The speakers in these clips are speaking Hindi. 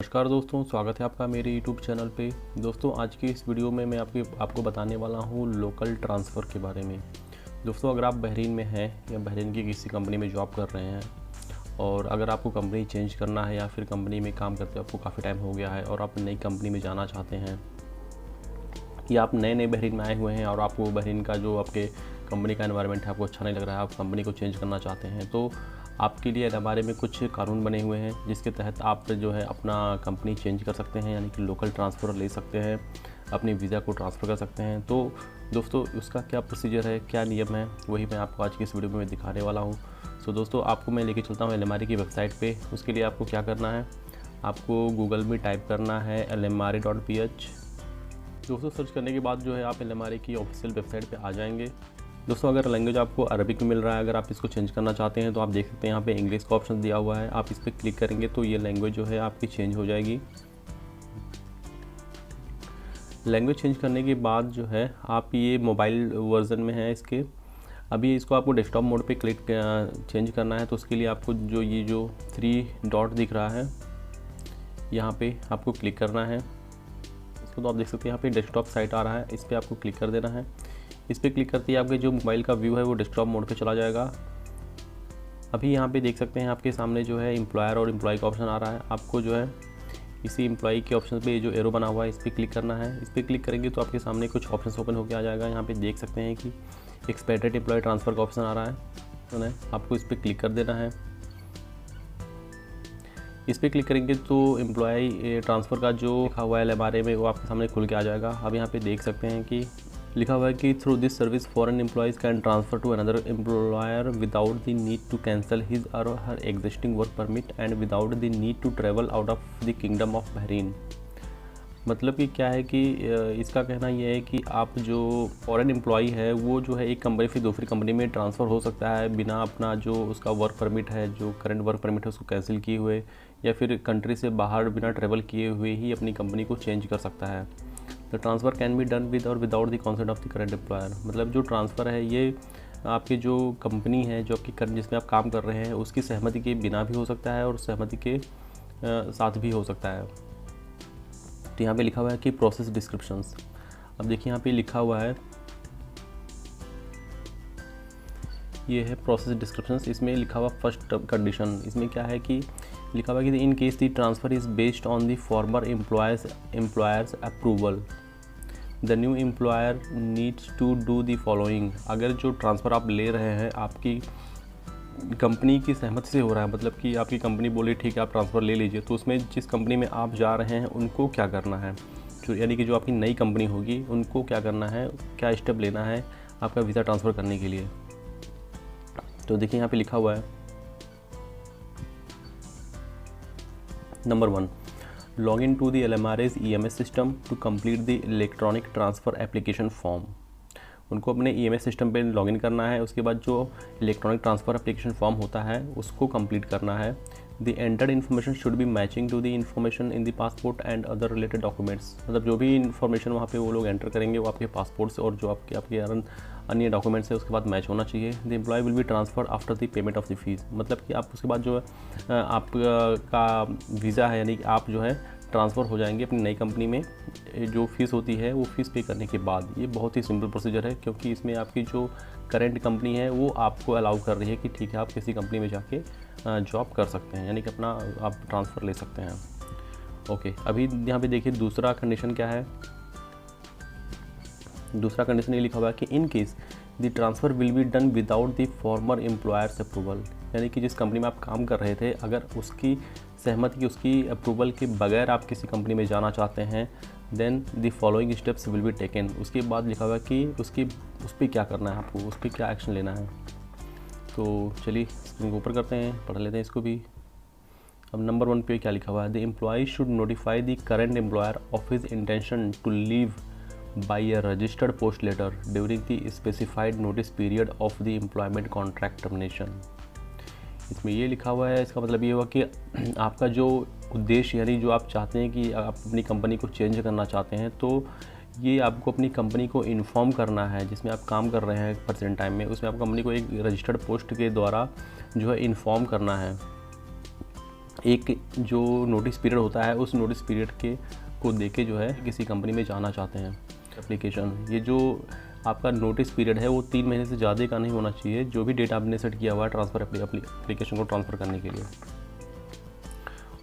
नमस्कार दोस्तों, स्वागत है आपका मेरे YouTube चैनल पे। दोस्तों, आज की इस वीडियो में मैं आपको बताने वाला हूँ लोकल ट्रांसफ़र के बारे में। दोस्तों, अगर आप बहरीन में हैं या बहरीन की किसी कंपनी में जॉब कर रहे हैं और अगर आपको कंपनी चेंज करना है या फिर कंपनी में काम करते आपको काफ़ी टाइम हो गया है और आप नई कंपनी में जाना चाहते हैं या आप नए बहरीन में आए हुए हैं और आपको बहरीन का जो आपके कंपनी का एनवायरनमेंट है आपको अच्छा नहीं लग रहा है, आप कंपनी को चेंज करना चाहते हैं, तो आपके लिए हमारे में कुछ कानून बने हुए हैं जिसके तहत आप जो है अपना कंपनी चेंज कर सकते हैं, यानी कि लोकल ट्रांसफ़र ले सकते हैं, अपनी वीज़ा को ट्रांसफ़र कर सकते हैं। तो दोस्तों, उसका क्या प्रोसीजर है, क्या नियम है, वही मैं आपको आज की इस वीडियो में दिखाने वाला हूँ। सो दोस्तों, आपको मैं लेके चलता हूँ LMRE की वेबसाइट पे। उसके लिए आपको क्या करना है, आपको गूगल में टाइप करना है LMRE.ph। दोस्तों, सर्च करने के बाद जो है आप LMRE की ऑफिशियल वेबसाइट पे आ जाएंगे। दोस्तों, अगर लैंग्वेज आपको अरबिक में मिल रहा है, अगर आप इसको चेंज करना चाहते हैं तो आप देख सकते हैं यहाँ पे इंग्लिश का ऑप्शन दिया हुआ है। आप इस पर क्लिक करेंगे तो ये लैंग्वेज जो है आपकी चेंज हो जाएगी। लैंग्वेज चेंज करने के बाद जो है आप ये मोबाइल वर्जन में है इसके, अभी इसको आपको डेस्कटॉप मोड पे क्लिक चेंज करना है। तो उसके लिए आपको जो 3 डॉट दिख रहा है यहाँ पे आपको क्लिक करना है। इसको तो आप देख सकते हैं यहाँ पे डेस्कटॉप साइट आ रहा है, इस पर आपको क्लिक कर देना है। इस पर क्लिक करते ही आपके जो मोबाइल का व्यू है वो डेस्कटॉप मोड पे चला जाएगा। अभी यहाँ पे देख सकते हैं आपके सामने जो है एम्प्लॉयर और एम्प्लॉय का ऑप्शन आ रहा है। आपको जो है इसी एम्प्लॉय के ऑप्शन पे जो एरो बना हुआ है इस पर क्लिक करना है। इस पर क्लिक करेंगे तो आपके सामने कुछ ऑप्शन ओपन होकर आ जाएगा। यहाँ पे देख सकते हैं कि एक्सपेक्टेड एम्प्लॉय ट्रांसफ़र का ऑप्शन आ रहा है, आपको इस पर क्लिक कर देना है। इस पर क्लिक करेंगे तो एम्प्लॉय ट्रांसफ़र का जो लिखा हुआ है LMRE में वो आपके सामने खुल के आ जाएगा। अब यहाँ पे देख सकते हैं कि लिखा हुआ है कि through this service foreign employees can transfer to another employer without the need to cancel his or her existing work permit and without the need to travel out of the kingdom of Bahrain. मतलब कि क्या है कि इसका कहना यह है कि आप जो फॉरेन एम्प्लॉई है वो जो है एक कंपनी से दूसरी कंपनी में ट्रांसफ़र हो सकता है बिना अपना जो उसका वर्क परमिट है, जो करंट वर्क परमिट है उसको कैंसिल किए हुए, या फिर कंट्री से बाहर बिना ट्रैवल किए हुए ही अपनी कंपनी को चेंज कर सकता है। The transfer can be done with or without the consent of the current employer. मतलब जो ट्रांसफ़र है ये आपकी जो कंपनी है, जो आपकी करंट जिसमें आप काम कर रहे हैं उसकी सहमति के बिना भी हो सकता है और सहमति के साथ भी हो सकता है। तो यहाँ पे लिखा हुआ है कि प्रोसेस डिस्क्रिप्शंस। अब देखिए यहाँ पे लिखा हुआ है, ये है प्रोसेस डिस्क्रिप्शंस। इसमें लिखा हुआ फर्स्ट कंडीशन, इसमें क्या है कि लिखा हुआ है कि in case the transfer is based on the former employer's approval the new employer needs to do the following. अगर जो ट्रांसफ़र आप ले रहे हैं आपकी कंपनी की सहमति से हो रहा है, मतलब कि आपकी कंपनी बोले ठीक है आप ट्रांसफ़र ले लीजिए, तो उसमें जिस कंपनी में आप जा रहे हैं उनको क्या करना है, जो यानी कि जो आपकी नई कंपनी होगी उनको क्या करना है, क्या स्टेप लेना है आपका वीज़ा ट्रांसफ़र करने के लिए। तो देखिए यहाँ पे लिखा हुआ है, number 1, log in to the LMRE's EMS system to complete the electronic transfer application form. उनको अपने EMS सिस्टम पे लॉगिन करना है, उसके बाद जो इलेक्ट्रॉनिक ट्रांसफ़र एप्लीकेशन फॉर्म होता है उसको कंप्लीट करना है। The entered information should be matching to the information in the passport and other related documents. मतलब जो भी इन्फॉर्मेशन वहाँ पे वो लोग एंटर करेंगे वो आपके पासपोर्ट से और जो आपके अन्य डॉक्यूमेंट्स है उसके बाद मैच होना चाहिए। The employee will be transfer after the payment of the fees. मतलब कि आप उसके बाद जो है आपका वीज़ा है, यानी कि आप जो है ट्रांसफ़र हो जाएंगे अपनी नई कंपनी में। जो फ़ीस होती है वो फ़ीस पे करने के बाद। ये बहुत ही सिंपल प्रोसीजर है क्योंकि इसमें आपकी जो करंट कंपनी है वो आपको अलाउ कर रही है कि ठीक है आप किसी कंपनी में जाके जॉब कर सकते हैं, यानी कि अपना आप ट्रांसफ़र ले सकते हैं। ओके, अभी यहाँ पे देखिए दूसरा कंडीशन क्या है। दूसरा कंडीशन ये लिखा हुआ है कि in case the transfer will be done without the former employer's approval. यानी कि जिस कंपनी में आप काम कर रहे थे अगर उसकी सहमति की, उसकी अप्रूवल के बगैर आप किसी कंपनी में जाना चाहते हैं, then the following steps will be taken. उसके बाद लिखा हुआ है कि उस पर क्या करना है, आपको उस पर क्या एक्शन लेना है। तो चलिए स्क्रीन को ऊपर करते हैं, पढ़ लेते हैं इसको भी। अब नंबर 1 पे क्या लिखा हुआ है, the employee should notify the current employer of his intention to leave by a registered post letter during the specified notice period of the employment contract termination. इसमें ये लिखा हुआ है, इसका मतलब ये हुआ कि आपका जो उद्देश्य, यानी जो आप चाहते हैं कि आप अपनी कंपनी को चेंज करना चाहते हैं, तो ये आपको अपनी कंपनी को इन्फॉर्म करना है जिसमें आप काम कर रहे हैं प्रेजेंट टाइम में, उसमें आप कंपनी को एक रजिस्टर्ड पोस्ट के द्वारा जो है इन्फॉर्म करना है एक जो नोटिस पीरियड होता है उस नोटिस पीरियड के को देके जो है किसी कंपनी में जाना चाहते हैं एप्लीकेशन, ये जो आपका नोटिस पीरियड है वो 3 महीने से ज़्यादा का नहीं होना चाहिए, जो भी डेट आपने सेट किया हुआ है ट्रांसफ़र एप्लीकेशन को ट्रांसफ़र करने के लिए।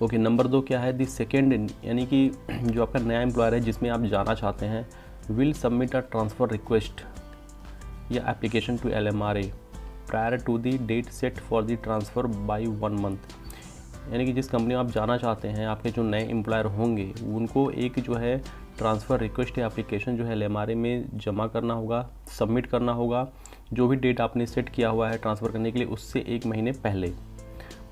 ओके, नंबर 2 क्या है, दी सेकेंड, यानी कि जो आपका नया एम्प्लॉयर है जिसमें आप जाना चाहते हैं will submit a transfer request या application to LMRA prior to the date set for the transfer by 1 month. यानी कि जिस कंपनी में आप जाना चाहते हैं, आपके जो नए एम्प्लॉयर होंगे उनको एक जो है ट्रांसफ़र रिक्वेस्ट या एप्लीकेशन जो है LMRA में जमा करना होगा, सबमिट करना होगा, जो भी डेट आपने सेट किया हुआ है ट्रांसफ़र करने के लिए उससे 1 महीने पहले,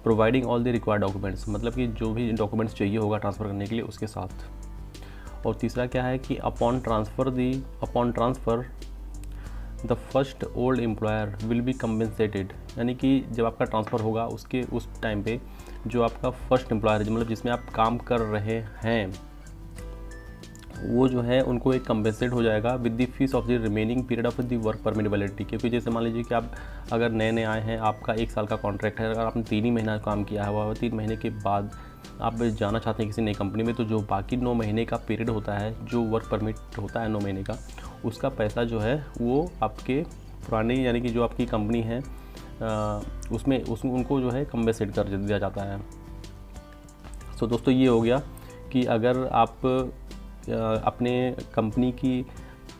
providing all the required documents, मतलब कि जो भी डॉक्यूमेंट्स चाहिए होगा ट्रांसफ़र करने के लिए उसके साथ। और तीसरा क्या है कि upon transfer the first old employer will be compensated, यानी कि जब आपका ट्रांसफ़र होगा उसके उस टाइम पे जो आपका फर्स्ट एम्प्लॉयर है, मतलब जिसमें आप काम कर रहे हैं, वो जो है उनको एक कम्पनसेट हो जाएगा with the fees of the remaining period of the work permit validity. क्योंकि जैसे मान लीजिए कि आप अगर नए आए हैं, आपका 1 साल का कॉन्ट्रैक्ट है, अगर आपने 3 ही महीना काम किया हुआ है, 3 महीने के बाद आप जाना चाहते हैं किसी नई कंपनी में, तो जो बाकी 9 महीने का पीरियड होता है, जो वर्क परमिट होता है 9 महीने का, उसका पैसा जो है वो आपके पुराने, यानी कि जो आपकी कंपनी है उसमें उनको जो है कम्पनसेट कर दिया जाता है। तो दोस्तों ये हो गया कि अगर आप अपने कंपनी की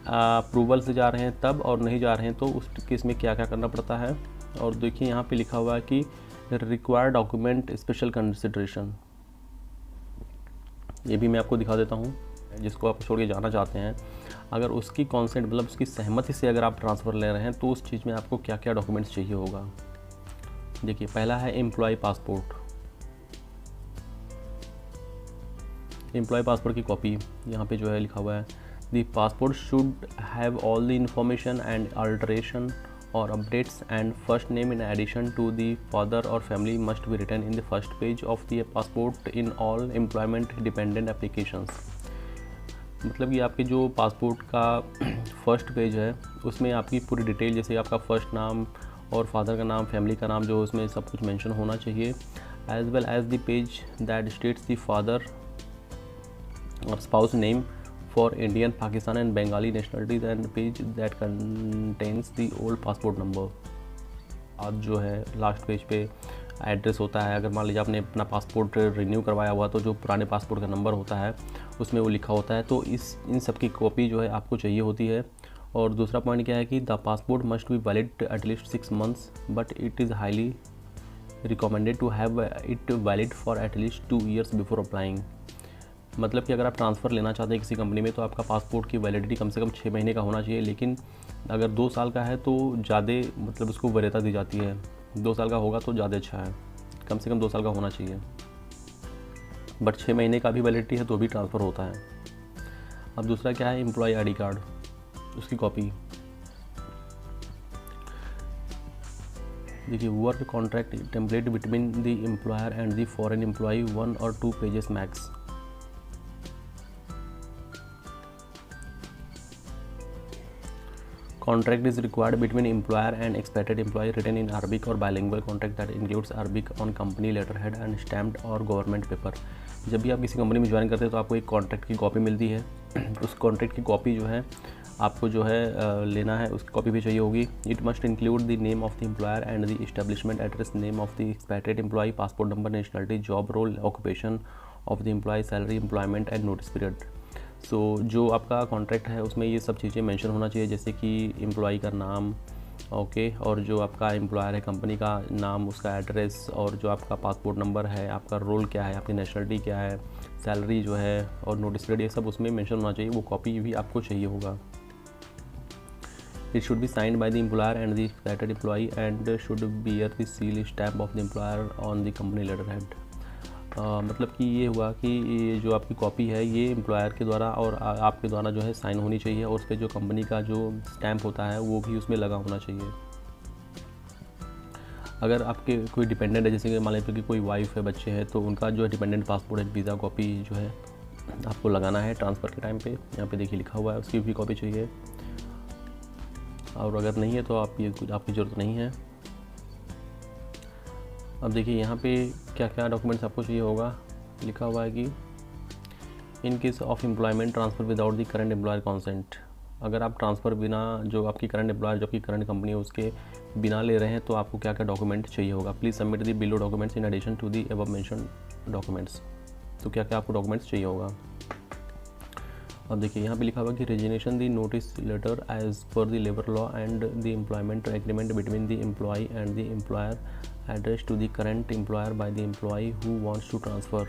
अप्रूवल से जा रहे हैं तब, और नहीं जा रहे हैं तो उस केस में क्या क्या करना पड़ता है। और देखिए यहाँ पे लिखा हुआ है कि रिक्वायर्ड डॉक्यूमेंट स्पेशल कंसिडरेशन, ये भी मैं आपको दिखा देता हूँ। जिसको आप छोड़ के जाना चाहते हैं, अगर उसकी कॉन्सेंट, मतलब उसकी सहमति से अगर आप ट्रांसफ़र ले रहे हैं तो उस चीज़ में आपको क्या क्या डॉक्यूमेंट्स चाहिए होगा। देखिए, पहला है एम्प्लॉय पासपोर्ट। एम्प्लॉय पासपोर्ट की कॉपी यहाँ पे जो है लिखा हुआ है, the passport should have all the information and alteration or updates and first name in addition to the father or family must be written in the first page of the passport in all employment dependent applications. मतलब कि आपके जो पासपोर्ट का फर्स्ट पेज है उसमें आपकी पूरी डिटेल, जैसे आपका फर्स्ट नाम और फादर का नाम, फैमिली का नाम, जो उसमें सब कुछ मेंशन होना चाहिए, as well as the page that states the father or spouse name for Indian, Pakistan and Bengali nationalities and page that contains the old passport number. आज जो है लास्ट पेज पे एड्रेस होता है। अगर मान लीजिए आपने अपना पासपोर्ट रिन्यू करवाया हुआ तो जो पुराने पासपोर्ट का नंबर होता है उसमें वो लिखा होता है, तो इन सब की कॉपी जो है आपको चाहिए होती है। और दूसरा पॉइंट क्या है कि the passport must be valid at least 6 months but it is highly recommended to have it valid for at least 2 years before applying. मतलब कि अगर आप ट्रांसफ़र लेना चाहते हैं किसी कंपनी में तो आपका पासपोर्ट की वैलिडिटी कम से कम 6 महीने का होना चाहिए, लेकिन अगर 2 साल का है तो ज़्यादा, मतलब उसको वरीयता दी जाती है। 2 साल का होगा तो ज़्यादा अच्छा है, कम से कम 2 साल का होना चाहिए। बट 6 महीने का भी वैलिडिटी है तो भी ट्रांसफ़र होता है। अब दूसरा क्या है, एम्प्लॉय ID कार्ड, उसकी कॉपी। देखिए, work contract template between the employer and the foreign employee 1 or 2 pages max. Contract is required between employer and expatriate employee written in Arabic or bilingual contract that includes Arabic on company letterhead and stamped or government paper। जब भी आप किसी कंपनी में ज्वाइन करते हैं तो आपको एक कॉन्ट्रैक्ट की कॉपी मिलती है। उस कॉन्ट्रैक्ट की कॉपी जो है आपको जो है लेना है, उसकी कॉपी भी चाहिए होगी। It must include the name of the employer and the establishment address, name of the expatriate employee, passport number, nationality, job role, occupation of the employee, salary, employment and notice period. So जो आपका कॉन्ट्रैक्ट है उसमें ये सब चीज़ें मेंशन होना चाहिए, जैसे कि एम्प्लॉय का नाम, ओके, और जो आपका एम्प्लॉयर है कंपनी का नाम, उसका एड्रेस, और जो आपका पासपोर्ट नंबर है, आपका रोल क्या है, आपकी नेशनलिटी क्या है, सैलरी जो है, और नोटिस पीरियड, ये सब उसमें मेंशन होना चाहिए। वो कॉपी भी आपको चाहिए होगा। It should be signed by the employer and the expatriate employee and should bear the seal stamp of the employer on the company letterhead. मतलब कि ये हुआ कि ये जो आपकी कॉपी है ये एम्प्लॉयर के द्वारा और आपके द्वारा जो है साइन होनी चाहिए, और उस पर जो कंपनी का जो स्टैम्प होता है वो भी उसमें लगा होना चाहिए। अगर आपके कोई डिपेंडेंट है, जैसे कि मान लीजिए कि कोई वाइफ है, बच्चे हैं, तो उनका जो है डिपेंडेंट पासपोर्ट है, वीज़ा कॉपी जो है आपको लगाना है ट्रांसफ़र के टाइम पे। यहाँ पे देखिए लिखा हुआ है, उसकी भी कॉपी चाहिए। और अगर नहीं है तो आप ये कुछ आपकी ज़रूरत नहीं है। अब देखिए यहाँ पे क्या क्या डॉक्यूमेंट्स आपको चाहिए होगा। लिखा हुआ है कि in case of employment transfer without the current employer consent, अगर आप ट्रांसफ़र बिना, जो आपकी करंट एम्प्लॉयर, जो आपकी करंट कंपनी है उसके बिना ले रहे हैं, तो आपको क्या क्या डॉक्यूमेंट चाहिए होगा। Please submit the below documents in addition to the above mention documents. तो क्या क्या आपको डॉक्यूमेंट्स चाहिए होगा। अब देखिए यहाँ पे लिखा हुआ कि resignation the notice letter as per the labour law and the employment agreement between the employee and the employer address to the current employer by the employee who wants to transfer.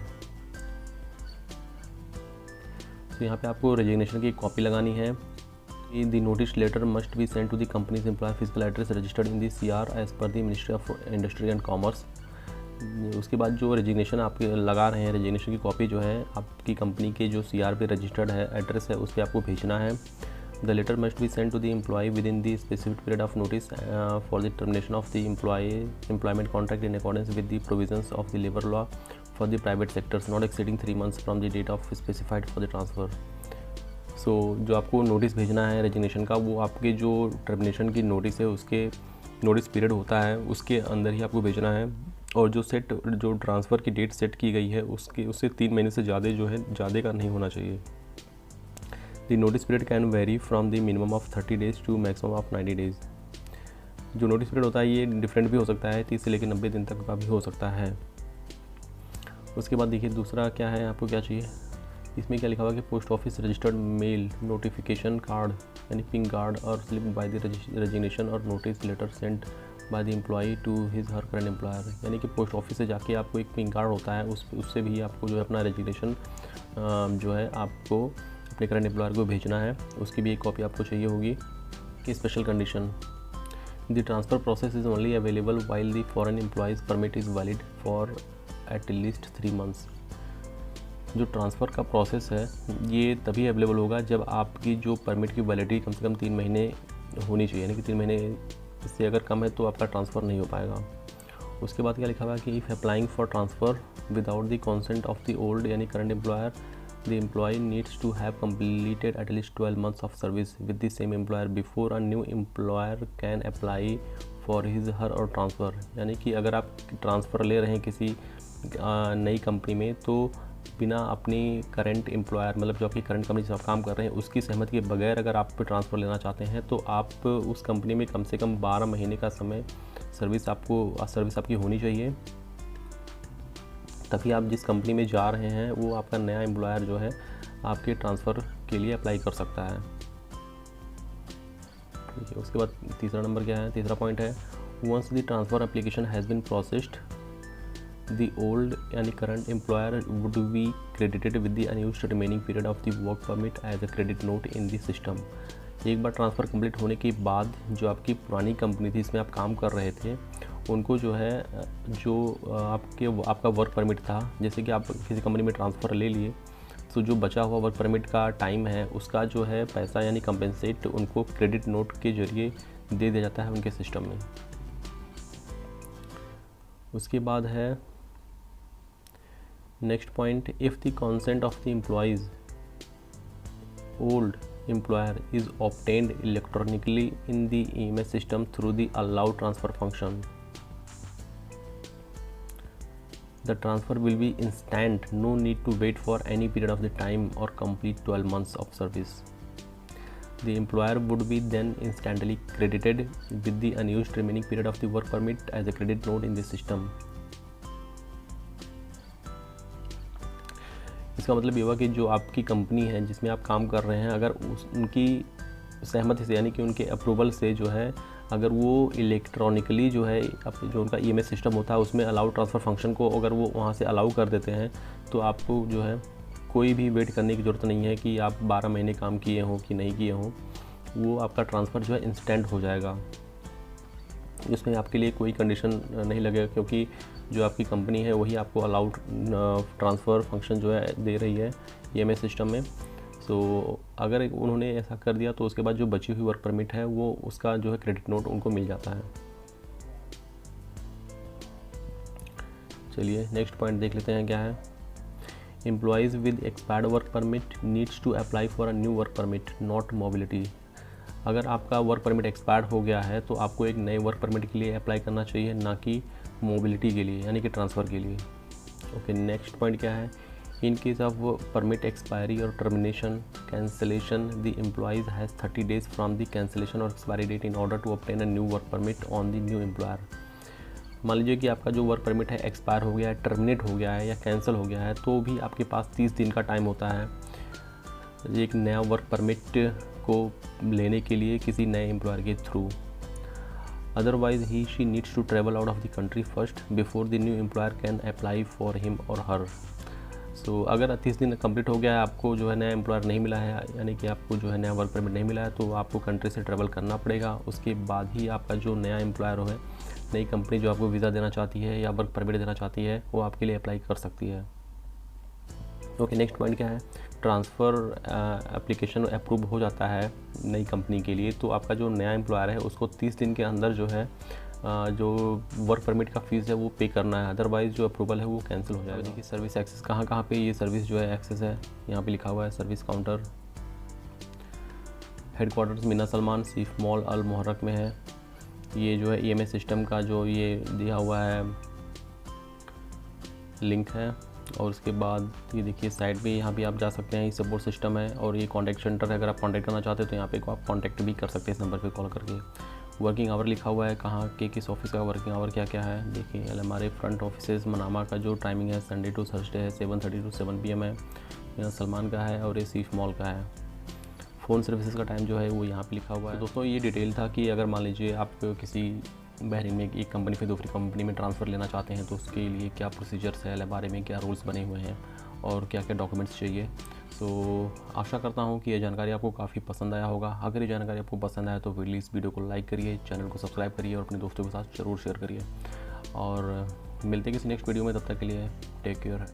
तो यहाँ पे आपको रेजिग्नेशन की कॉपी लगानी है। The notice letter must be send to the company's employee physical address registered in the CR as per the ministry of industry and commerce. उसके बाद जो रेजिग्नेशन आप लगा रहे हैं, रेजिग्नेशन की कॉपी जो है आपकी कंपनी के जो CR पे रजिस्टर्ड है एड्रेस है उस पर आपको भेजना है। The letter must be send to the employ within the specific period of notice for the termination of the employment contract in accordance with the provisions of the labour law for the private sectors not exceeding 3 months from the date of specified for the transfer. So जो आपको नोटिस भेजना है रेजिग्नेशन का, वो आपके जो टर्मिनेशन की नोटिस है उसके नोटिस पीरियड होता है उसके अंदर ही आपको भेजना है। और जो ट्रांसफ़र की डेट सेट की गई है उससे 3 महीने से ज़्यादा का नहीं होना चाहिए। The notice period can vary from the minimum of 30 days to maximum of 90 days। जो नोटिस पीरियड होता है ये डिफरेंट भी हो सकता है, 30 से लेकर 90 दिन तक का भी हो सकता है। उसके बाद देखिए दूसरा क्या है, आपको क्या चाहिए। इसमें क्या लिखा हुआ कि post office registered mail notification card यानी पिंक कार्ड और स्लिप बाय द रेजिग्नेशन और notice letter sent by the employee to his her current employer. यानी कि पोस्ट ऑफिस से जाके आपको एक पिंक कार्ड होता है उससे भी आपको जो है अपना रेजिग्नेशन जो है आपको अपने करंट एम्प्लॉयर को भेजना है, उसकी भी एक कॉपी आपको चाहिए होगी। कि special condition the transfer process is only available while the foreign employees permit is valid for at least 3 months। जो ट्रांसफ़र का प्रोसेस है ये तभी अवेलेबल होगा जब आपकी जो परमिट की वैलिडिटी कम से कम 3 महीने होनी चाहिए, यानी कि 3 महीने इससे अगर कम है तो आपका ट्रांसफ़र नहीं हो पाएगा। उसके बाद क्या लिखा हुआ है कि if applying for transfer without the consent of the old यानी current employer the employ needs to have completed at least 12 months of service with the same employer before a new employer can apply for his her or transfer. यानी कि अगर आप ट्रांसफ़र ले रहे हैं किसी नई कंपनी में तो बिना अपनी करंट एम्प्लॉयर मतलब जो आपकी करंट कंपनी से आप काम कर रहे हैं उसकी सहमति के बगैर अगर आप ट्रांसफ़र लेना चाहते हैं तो आप उस कंपनी में कम से कम 12 महीने का समय सर्विस आपकी होनी चाहिए, तभी आप जिस कंपनी में जा रहे हैं वो आपका नया एम्प्लॉयर जो है आपके ट्रांसफ़र के लिए अप्लाई कर सकता है। ठीक है। उसके बाद तीसरा नंबर क्या है, तीसरा पॉइंट है once the transfer application has been processed the old यानी current employer would be credited with the unused remaining period of the work permit as a credit note in the system। एक बार ट्रांसफ़र कंप्लीट होने के बाद जो आपकी पुरानी कंपनी थी इसमें आप काम कर रहे थे उनको जो है जो आपका वर्क परमिट था, जैसे कि आप किसी कंपनी में ट्रांसफ़र ले लिए तो जो बचा हुआ वर्क परमिट का टाइम है उसका जो है पैसा यानी कंपेंसेट उनको क्रेडिट नोट के जरिए दे दिया जाता है उनके सिस्टम में। उसके बाद है next point, if the consent of the employees old employer is obtained electronically in the EMS system through the allow transfer function, the transfer will be instant, no need to wait for any period of the time or complete 12 months of service। The employer would be then instantly credited with the unused remaining period of the work permit as a credit note in the system। इसका मतलब ये हुआ कि जो आपकी कंपनी है जिसमें आप काम कर रहे हैं अगर उनकी सहमति से यानी कि उनके अप्रूवल से जो है अगर वो इलेक्ट्रॉनिकली जो है जो उनका EMS सिस्टम होता है उसमें अलाउ ट्रांसफ़र फंक्शन को अगर वो वहाँ से अलाउ कर देते हैं तो आपको जो है कोई भी वेट करने की ज़रूरत नहीं है कि आप 12 महीने काम किए हों कि नहीं किए हों, वो आपका ट्रांसफ़र जो है इंस्टेंट हो जाएगा। इसमें आपके लिए कोई कंडीशन नहीं लगेगा क्योंकि जो आपकी कंपनी है वही आपको अलाउड ट्रांसफ़र फंक्शन जो है दे रही है EMS सिस्टम में। सो अगर उन्होंने ऐसा कर दिया तो उसके बाद जो बची हुई वर्क परमिट है वो उसका जो है क्रेडिट नोट उनको मिल जाता है। चलिए नेक्स्ट पॉइंट देख लेते हैं क्या है। Employees with expired work permit needs to apply for a new work permit not mobility. अगर आपका वर्क परमिट एक्सपायर्ड हो गया है तो आपको एक नए वर्क परमिट के लिए अप्लाई करना चाहिए, ना कि मोबिलिटी के लिए यानी कि ट्रांसफ़र के लिए। ओके, नेक्स्ट पॉइंट क्या है, in case of permit expiry or termination cancellation the employees has 30 days from the cancellation or expiry date in order to obtain a new work permit on the new employer. मान लीजिए कि आपका जो वर्क परमिट है एक्सपायर हो गया है, टर्मिनेट हो गया है या कैंसिल हो गया है, तो भी आपके पास 30 दिन का टाइम होता है एक नया वर्क परमिट को लेने के लिए किसी नए एम्प्लॉयर के थ्रू। Otherwise he she needs to travel out of the country first before the new employer can apply for him और हर। सो अगर 30 दिन कंप्लीट हो गया है, आपको जो है नया एम्प्लॉयर नहीं मिला है, यानी कि आपको जो है नया वर्क परमिट नहीं मिला है, तो आपको कंट्री से ट्रैवल करना पड़ेगा। उसके बाद ही आपका जो नया एम्प्लॉयर है, नई कंपनी जो आपको वीज़ा देना चाहती है या वर्क परमिट देना चाहती है, वो आपके लिए अप्लाई कर सकती है। ओके, नेक्स्ट पॉइंट क्या है, ट्रांसफ़र एप्लीकेशन अप्रूव हो जाता है नई कंपनी के लिए, तो आपका जो नया एम्प्लॉयर है उसको 30 दिन के अंदर जो है जो वर्क परमिट का फ़ीस है वो पे करना है, अदरवाइज़ जो अप्रूवल है वो कैंसिल हो जाएगा। देखिए सर्विस एक्सेस कहाँ पे ये सर्विस जो है एक्सेस है, यहाँ पे लिखा हुआ है service counter. Headquarters Mina Salman Seef mall Al Muharraq में है। ये जो है EMS सिस्टम का जो ये दिया हुआ है लिंक है, और उसके बाद ये देखिए साइड पे यहाँ भी आप जा सकते हैं, ये सपोर्ट सिस्टम है और ये कॉन्टैक्ट सेंटर है। अगर आप कॉन्टैक्ट करना चाहते हैं तो यहाँ पे आप कॉन्टैक्ट भी कर सकते हैं इस नंबर पे कॉल करके। वर्किंग आवर लिखा हुआ है, कहाँ के किस ऑफिस का वर्किंग आवर क्या क्या है। देखिए हमारे फ्रंट ऑफिस मनामा का जो टाइमिंग है संडे टू थर्सडे है 7:30 to 7 PM है, यहाँ सलमान का है, और ये सीफ मॉल का है। फ़ोन सर्विसेज का टाइम जो है वो यहाँ पे लिखा हुआ है। तो दोस्तों ये डिटेल था कि अगर मान लीजिए आप किसी बहरीन में एक कंपनी से दूसरी कंपनी में ट्रांसफ़र लेना चाहते हैं तो उसके लिए क्या प्रोसीजर्स है, बारे में क्या रूल्स बने हुए हैं और क्या क्या डॉक्यूमेंट्स चाहिए। सो आशा करता हूँ कि ये जानकारी आपको काफ़ी पसंद आया होगा। अगर ये जानकारी आपको पसंद आया तो इस वीडियो को लाइक करिए, चैनल को सब्सक्राइब करिए और अपने दोस्तों के साथ ज़रूर शेयर करिए। और मिलते हैं किसी नेक्स्ट वीडियो में, तब तक के लिए टेक केयर।